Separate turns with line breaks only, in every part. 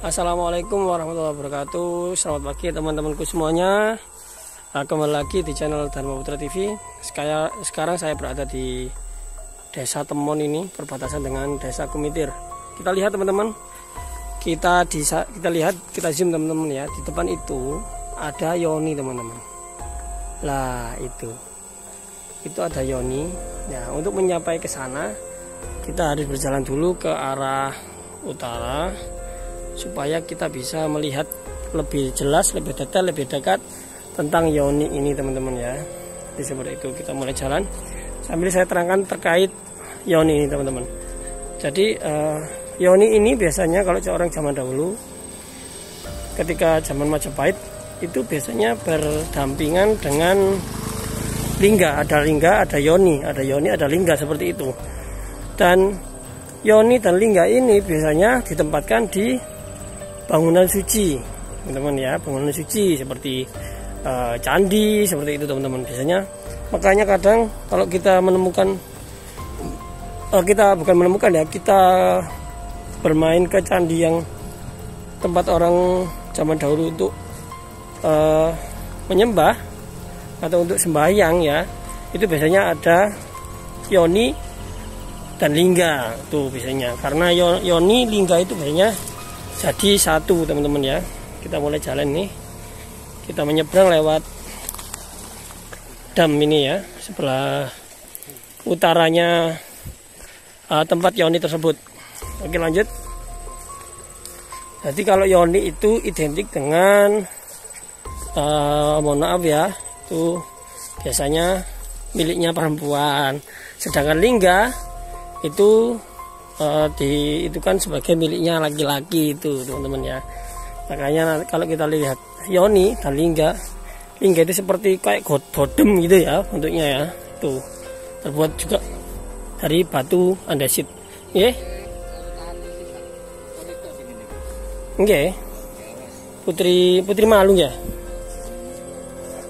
Assalamualaikum warahmatullahi wabarakatuh. Selamat pagi teman-temanku semuanya. Kembali lagi di channel Dharma Putra TV. Sekarang saya berada di Desa Temon ini, perbatasan dengan Desa Kumitir. Kita lihat teman-teman. Kita zoom teman-teman ya. Di depan itu ada Yoni teman-teman. Lah itu ada Yoni. Ya, untuk mencapai ke sana kita harus berjalan dulu ke arah utara supaya kita bisa melihat lebih jelas, lebih detail, lebih dekat tentang Yoni ini teman-teman ya. Jadi seperti itu, kita mulai jalan sambil saya terangkan terkait Yoni ini teman-teman. Jadi Yoni ini biasanya kalau orang zaman dahulu ketika zaman Majapahit itu biasanya berdampingan dengan lingga, ada Yoni, ada lingga seperti itu. Dan Yoni dan lingga ini biasanya ditempatkan di bangunan suci, teman-teman ya, bangunan suci seperti candi seperti itu teman-teman biasanya. Makanya kadang kalau kita menemukan, kita bermain ke candi yang tempat orang zaman dahulu untuk menyembah atau untuk sembahyang ya, itu biasanya ada Yoni dan lingga tuh biasanya, karena Yoni lingga itu biasanya jadi satu teman-teman ya. Kita mulai jalan nih, kita menyeberang lewat dam ini ya, sebelah utaranya tempat Yoni tersebut. Oke lanjut. Jadi kalau Yoni itu identik dengan mohon maaf ya, itu biasanya miliknya perempuan, sedangkan lingga itu itu kan sebagai miliknya laki-laki itu teman-teman ya. Makanya kalau kita lihat Yoni dan lingga itu seperti kayak bodem gitu ya bentuknya ya. Itu terbuat juga dari batu andesit. Nggih. Nggih. Putri Malung ya.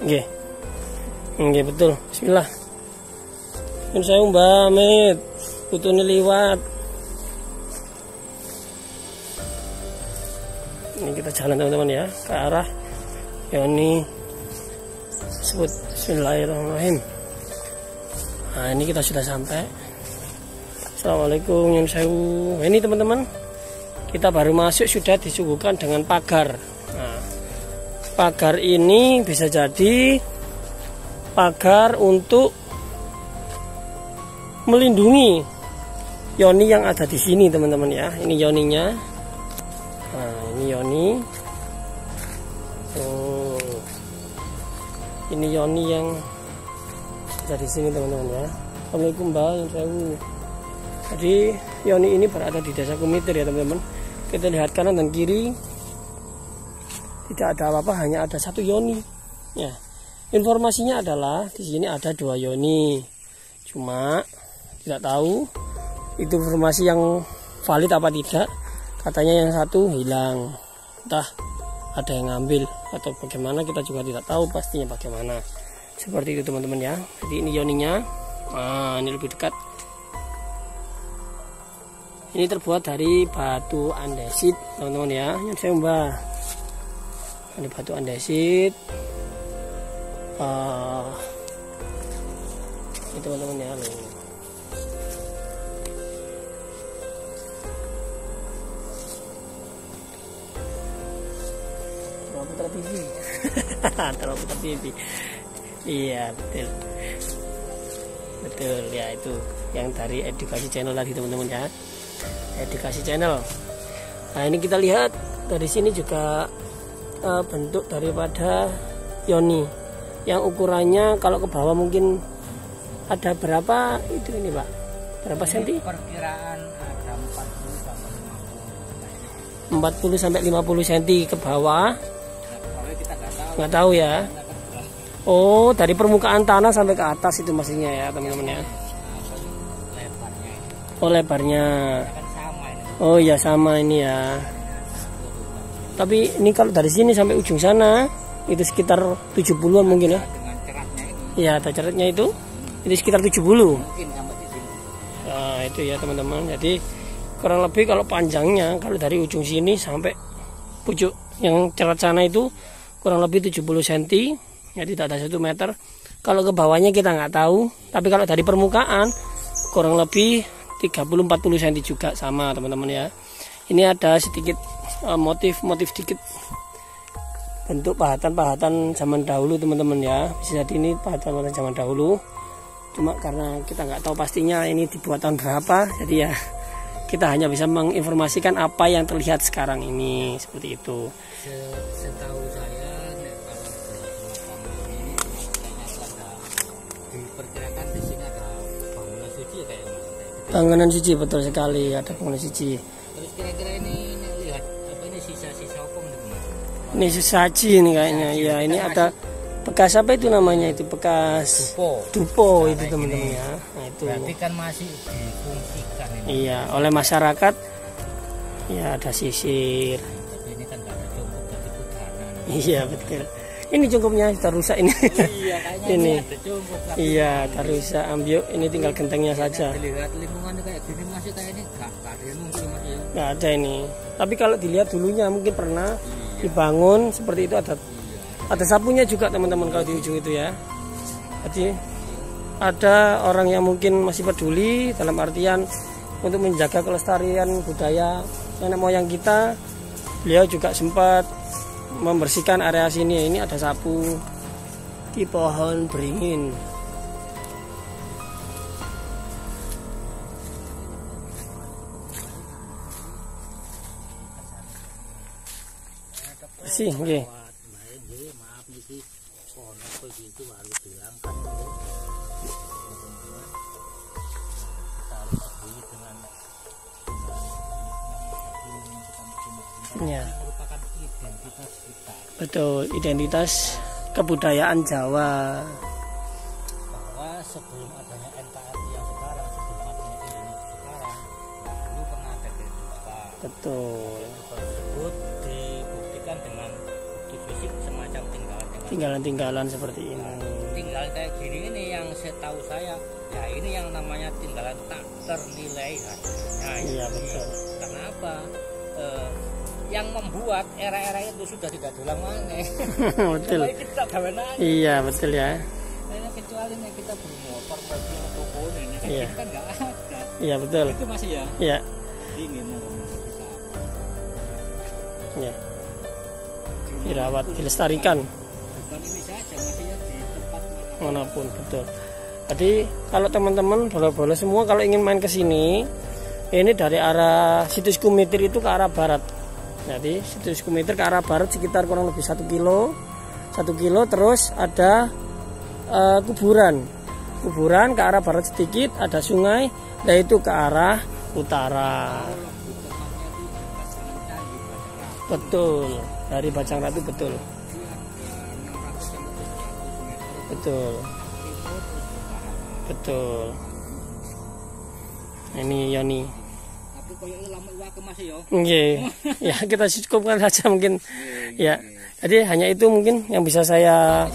Nggih. Nggih betul. Bismillah. Nyun sewu Mbak Mit. Putune liwat. Ini kita jalan teman-teman ya ke arah Yoni sebut. Bismillahirrahmanirrahim. Nah ini kita sudah sampai. Assalamualaikum nyun sewu. Ini teman-teman, kita baru masuk sudah disuguhkan dengan pagar. Nah, pagar ini bisa jadi pagar untuk melindungi Yoni yang ada di sini teman-teman ya. Ini Yoninya. Nah, ini Yoni. Oh. Ini Yoni yang ada di sini teman-teman ya. Assalamualaikum Mbak. Jadi Yoni ini berada di Desa Kumitir ya teman-teman. Kita lihat kanan dan kiri tidak ada apa-apa, hanya ada satu Yoni. Ya. Informasinya adalah di sini ada dua Yoni. Cuma tidak tahu itu informasi yang valid apa tidak. Katanya yang satu hilang, entah ada yang ngambil atau bagaimana, kita juga tidak tahu pastinya bagaimana. Seperti itu teman-teman ya. Jadi ini Yoninya. Nah, ini lebih dekat. Ini terbuat dari batu andesit teman-teman ya. Yang saya mbah. Ini batu andesit. Ini teman-teman ya. Putra TV. Dharma Putra TV. Iya betul ya, itu yang dari edukasi channel tadi teman-teman ya, edukasi channel. Nah ini kita lihat dari sini juga bentuk daripada Yoni yang ukurannya kalau ke bawah mungkin ada berapa itu ini Pak, berapa senti?
Perkiraan ada
40 sampai 50 cm ke bawah. Nggak tahu ya. Oh, dari permukaan tanah sampai ke atas itu maksudnya ya teman-teman ya. Oh lebarnya. Oh iya sama ini ya. Tapi ini kalau dari sini sampai ujung sana itu sekitar 70-an mungkin ya. Iya, ada ceratnya itu sekitar 70. Nah itu ya teman-teman. Jadi kurang lebih kalau panjangnya kalau dari ujung sini sampai pucuk yang cerat sana itu kurang lebih 70 cm, ya tidak ada 1 meter. Kalau ke bawahnya kita nggak tahu, tapi kalau dari permukaan kurang lebih 30-40 cm juga sama teman-teman ya. Ini ada sedikit motif sedikit bentuk pahatan zaman dahulu teman-teman ya. Bisa jadi ini pahatan zaman dahulu. Cuma karena kita nggak tahu pastinya ini dibuat tahun berapa, jadi ya kita hanya bisa menginformasikan apa yang terlihat sekarang ini, seperti itu.
Setahu saya diperkirakan di sini ada bangunan suci ya kayaknya.
Bangunan suci, betul sekali, ada bangunan suci.
Terus kira-kira ini lihat apa ini sisa-sisa apa nih?
Ini sesaji ini kayaknya. Ya, ini ada bekas apa itu namanya, itu bekas dupo itu teman-teman ya. Nah, itu.
Berarti kan masih difungsikan ini.
Iya, oleh masyarakat. Ya, ada sisir.
Tapi ini kan nggak ada cukup jadi putaran.
Iya, betul. Ini cungkupnya sudah rusak ini.
Iya, kayaknya
ini.
ada cukup.
Iya, sudah rusak. Ambil ini tinggal gentengnya saja.
Dilihat lingkungan kayak gini masih kayaknya nggak ada yang mungkin masih ya.
Nggak ada ini. Tapi kalau dilihat dulunya mungkin pernah dibangun seperti itu, ada sapunya juga teman-teman kalau di ujung itu ya. Jadi ada orang yang mungkin masih peduli dalam artian untuk menjaga kelestarian budaya nenek moyang kita. Beliau juga sempat membersihkan area sini. Ini ada sapu di pohon beringin. Bersih, oke.
Maaf nih pohon apa gitu harus dilangkah.
Ya.
Merupakan identitas kita.
Betul, identitas kebudayaan Jawa.
Bahwa sebelum adanya NKRI yang sekarang, sebelum adanya Indonesia sekarang, dulu pernah ada kehidupan.
Betul.
Tersebut dibuktikan dengan bukti fisik semacam
Tinggalan-tinggalan seperti ini.
Tinggal kayak gini ini yang setahu saya, ya ini yang namanya tinggalan tak ternilai harganya.
Iya betul.
Kenapa? Yang membuat era-era itu sudah tidak diulang lagi.
Betul.
Kita
iya betul ya.
Kecuali nih kita bermotor mobil toko ini
iya.
Kan nggak ada.
Iya betul.
Itu masih ya.
Iya.
Ingin
ya. Dirawat, dilestarikan.
Bukan ini saja, masih ya di tempat
manapun betul. Jadi kalau teman-teman bola-bola semua kalau ingin main ke sini, ini dari arah situs Kumitir itu ke arah barat. Jadi situs Kumitir ke arah barat sekitar kurang lebih 1 kilo. 1 kilo terus ada kuburan ke arah barat sedikit, ada sungai, yaitu ke arah utara. Betul, dari Bajang Ratu betul. Betul. Betul. Ini Yoni.
Tapi koyo lama iwake Mas ya.
Nggih. Ya, kita cukupkan saja mungkin. Ya. Jadi hanya itu mungkin yang bisa saya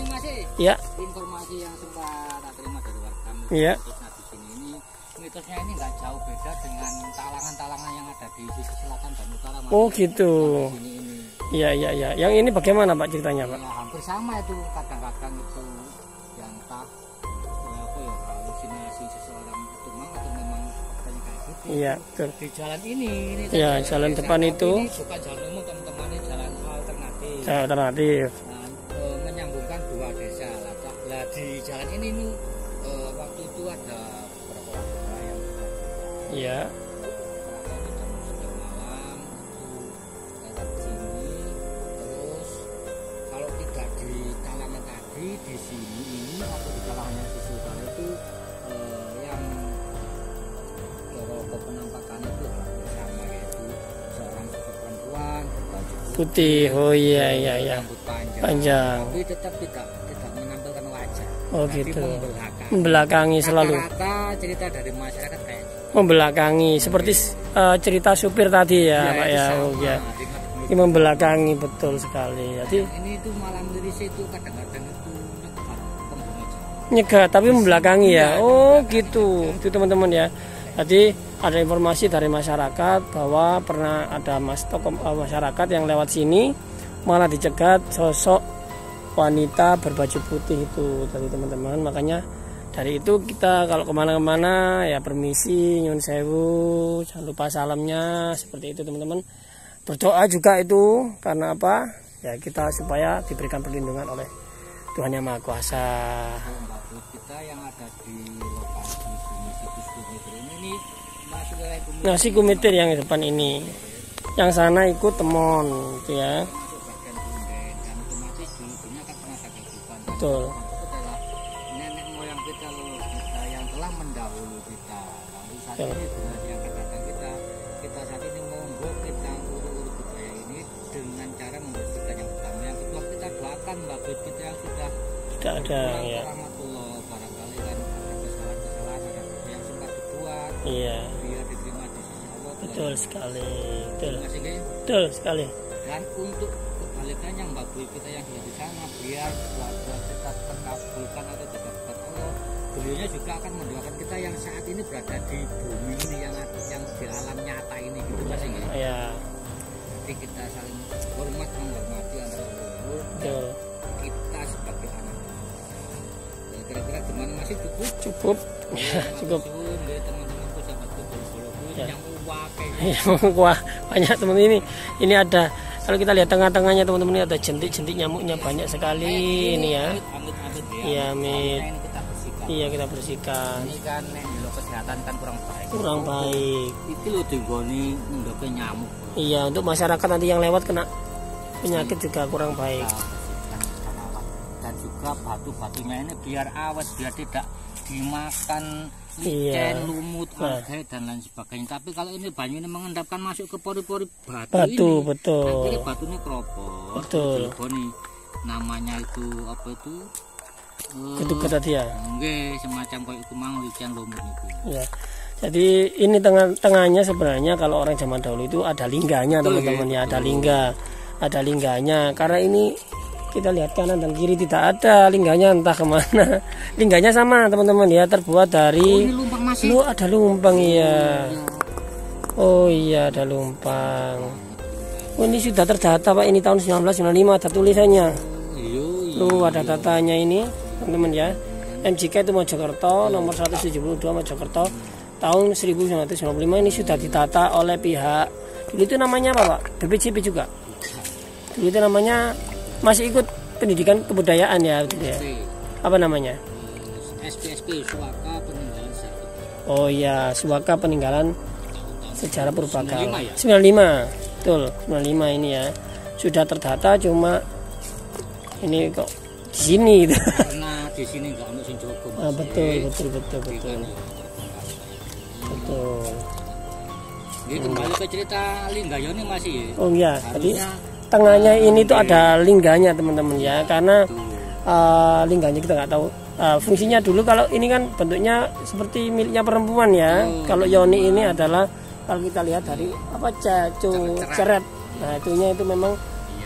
ya.
Informasi yang sempat tak terima dari warga.
Iya.
Di sini ini mitosnya ini enggak jauh beda dengan talangan-talangan yang ada di sisi selatan dan utara.
Oh, gitu. Iya, iya, iya. Yang ini bagaimana Pak ceritanya, Pak?
Ya, hampir sama itu, kadang-kadang itu yang entah apa ya halusinasi seseorang itu atau memang faktanya kayak gitu.
Iya, betul.
Di jalan ini
ya, jalan depan itu
ini bukan jalan umum teman-teman, ini jalan alternatif.
Jalan alternatif.
Nah, menyambungkan 2 desa. Lah di jalan ini nih waktu itu ada beberapa warga yang
Iya.
di sini ini atau di kalangannya sisi utara itu yang penampakan itu sama, yaitu seorang sosok perempuan berbaju
putih. Oh iya iya iya.
rambut
Panjang.
Tapi tetap tidak menampilkan wajah.
Oh
tapi
gitu.
membelakangi
selalu.
Rata-rata cerita dari masyarakat kayak
membelakangi seperti cerita supir tadi ya, Pak ya. Oh ya. Ini membelakangi betul sekali. Jadi
ini itu malam liris itu kadang-kadang itu nyegat
tapi membelakangi ya. Oh gitu. Itu teman-teman ya. Jadi ada informasi dari masyarakat bahwa pernah ada masyarakat yang lewat sini malah dicegat sosok wanita berbaju putih itu tadi teman-teman. Makanya dari itu kita kalau kemana-mana ya permisi, nyun sewu, jangan lupa salamnya seperti itu teman-teman. Berdoa juga itu karena apa? Ya kita supaya diberikan perlindungan oleh Tuhan Yang Maha Kuasa.
Kita yang ada di lokasi sini situs Kumitir ini masuk wilayah Kumitir.
Nah, si Kumitir yang di depan ini. Yang sana ikut temon gitu ya.
Masuk bagian Bunden dan otomatis dulunya kan pernah ada kehidupan.
Betul.
Itu adalah nenek moyang kita, leluhur kita yang telah mendahului kita. Lalu saat ini generasi yang akan datang kita saat ini monggo kita urut-urut budaya ini dengan cara membersihkan yang pertama. Yang kedua kita doakan mbak kita yang sudah
Tidak ada ya.
Rahmatullah, barangkali kan ada kesalahan-kesalahan, ada yang sempat dibuat.
Iya.
Biar diterima di sisi Allah.
Betul sekali. Betul.
Betul
sekali.
Dan untuk kebalikannya mbak Bui kita yang sudah di sana, biar doa-doa kita terkabulkan atau didapat Allah. Beliaunya juga akan mendoakan kita yang saat ini berada di bumi ini yang di alam nyata ini gitu Mas Inge.
Iya.
Jadi kita saling hormat menghormati antara leluhur.
Betul.
Kita sebagai anak. Nah, kira-kira gimana masih cukup?
Cukup. Ya, cukup.
Teman-temanku sahabatku bolo-boloku
Ya.
yang wakai.
Wah, banyak teman ini. Ini ada kalau kita lihat tengah-tengahnya teman-teman ini ada jentik-jentik nyamuknya banyak sekali ini ya.
Amit-amit ya.
Iya, amit.
Ini kita bersihkan.
Iya, kita bersihkan.
Ini kan nek dulu kesehatan kan kurang baik.
Kurang baik.
Iki lho digoni ndoke nyamuk.
Iya, untuk masyarakat nanti yang lewat kena penyakit juga kurang baik.
Kita bersihkan dan awet. Dan juga batu-batunya ini biar awet, biar tidak dimakan licin, lumut, algae dan lain sebagainya. Tapi kalau ini banyu ini mengendapkan masuk ke pori-pori batu ini.
Betul.
Akhirnya batu ini keropos.
Betul.
Digoni namanya itu apa itu?
Ketuker tadi ya.
Nggih, semacam kayak itu mang licin lumut itu.
Ya. Jadi ini tengahnya sebenarnya kalau orang zaman dahulu itu ada lingganya teman-teman ya, ada lingganya. Karena ini kita lihat kanan dan kiri tidak ada lingganya entah kemana. Lingganya sama teman-teman ya, terbuat dari
Ini lumpang masih.
ada lumpang ya. Oh iya ada lumpang. Oh ini sudah terdata Pak, ini tahun 1995 ada tulisannya. Tuh ada datanya ini teman-teman ya. MJK itu Mojokerto nomor 172 Mojokerto tahun 1995 ini sudah ditata oleh pihak dulu itu namanya apa Pak? BPJP juga. Dulu itu namanya masih ikut pendidikan kebudayaan ya, gitu ya. Apa namanya?
SPSP Suaka Peninggalan Sejarah.
Oh iya, Suaka Peninggalan Sejarah Purbakala.
95 ya?
95. Betul, 95 ini ya. Sudah terdata cuma ini kok di sini gitu.
Karena di sini enggak ono sing jogo.
Betul.
Ini kembali ke cerita Linggayoni masih ya.
Oh iya, tadi tengahnya ini tuh ada lingganya teman-teman ya, karena lingganya kita nggak tahu fungsinya dulu. Kalau ini kan bentuknya seperti miliknya perempuan ya. Kalau yoni ini adalah kalau kita lihat dari apa ceret. Nah itunya itu memang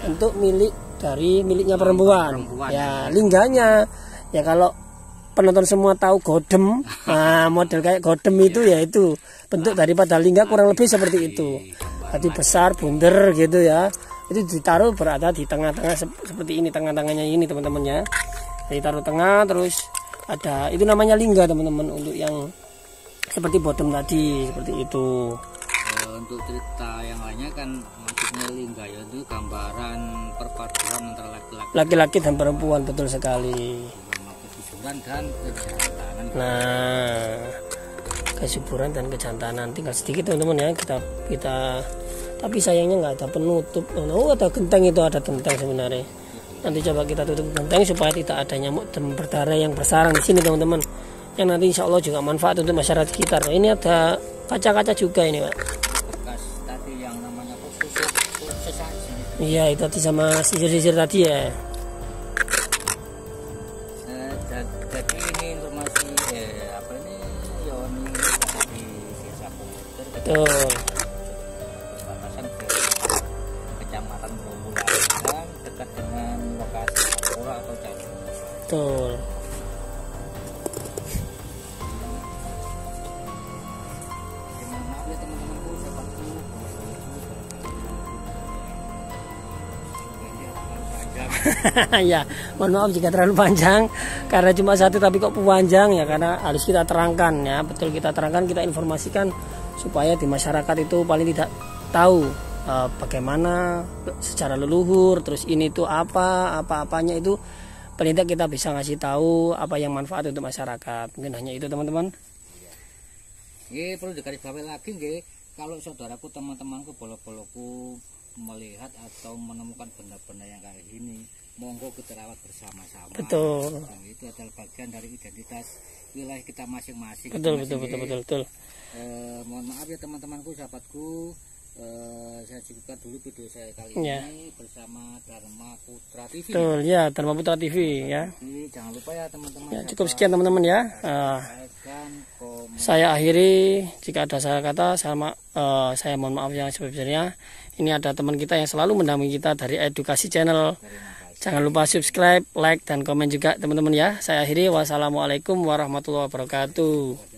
bentuk miliknya perempuan. Ya lingganya ya kalau penonton semua tahu godem, model kayak godem itu ya itu bentuk daripada lingga kurang lebih seperti itu. Jadi besar, bunder gitu ya. Itu ditaruh berada di tengah-tengah seperti ini, tengah-tengahnya ini teman-teman ya. Jadi taruh tengah terus ada itu namanya lingga teman-teman, untuk yang seperti bottom tadi seperti itu.
Untuk cerita yang lainnya kan maksudnya lingga ya itu gambaran perpaduan antara
laki-laki dan perempuan, betul sekali.
Kesuburan dan kejantanan.
Nah, kesuburan dan kejantanan tinggal sedikit teman-teman ya, kita tapi sayangnya nggak ada penutup. Oh ada genteng, itu ada genteng sebenarnya. Nanti coba kita tutup genteng supaya tidak ada nyamuk dan berdarah yang bersarang di sini teman-teman. Yang nanti insya Allah juga manfaat untuk masyarakat sekitar. Ini ada kaca-kaca juga ini Pak.
Bekas tadi yang namanya sesaji.
Iya itu tadi sama sisir-sisir tadi ya.
Jadi ini informasi apa ini Yoni di desa Kumitir.
Betul.
Kecamatan Bowulan dekat dengan lokasi Pura atau Candi.
Betul. Ya, mohon maaf jika terlalu panjang karena cuma satu tapi kok panjang ya, karena harus kita terangkan ya, betul kita terangkan, kita informasikan supaya di masyarakat itu paling tidak tahu bagaimana secara leluhur, terus ini tuh apa-apanya itu paling tidak kita bisa ngasih tahu apa yang manfaat untuk masyarakat. Mungkin hanya itu teman-teman.
Nggih, perlu digarisbawahi lagi nggih, kalau saudaraku, teman-temanku, bolo-boloku melihat atau menemukan benda-benda yang kayak gini, monggo kita rawat bersama-sama.
Betul.
Dan itu adalah bagian dari identitas wilayah kita masing-masing.
Betul.
Mohon maaf ya teman-temanku, sahabatku, saya cukupkan dulu video saya kali ini bersama Dharma Putra TV.
Betul ya, Dharma Putra TV ya.
Jadi, jangan lupa ya teman-teman.
Ya, cukup sekian teman-teman ya. Saya akhiri, jika ada salah kata saya mohon maaf yang sebesar-besarnya. Ini ada teman kita yang selalu mendampingi kita dari Edukasi Channel. Jangan lupa subscribe, like, dan komen juga teman-teman ya. Saya akhiri, wassalamualaikum warahmatullahi wabarakatuh.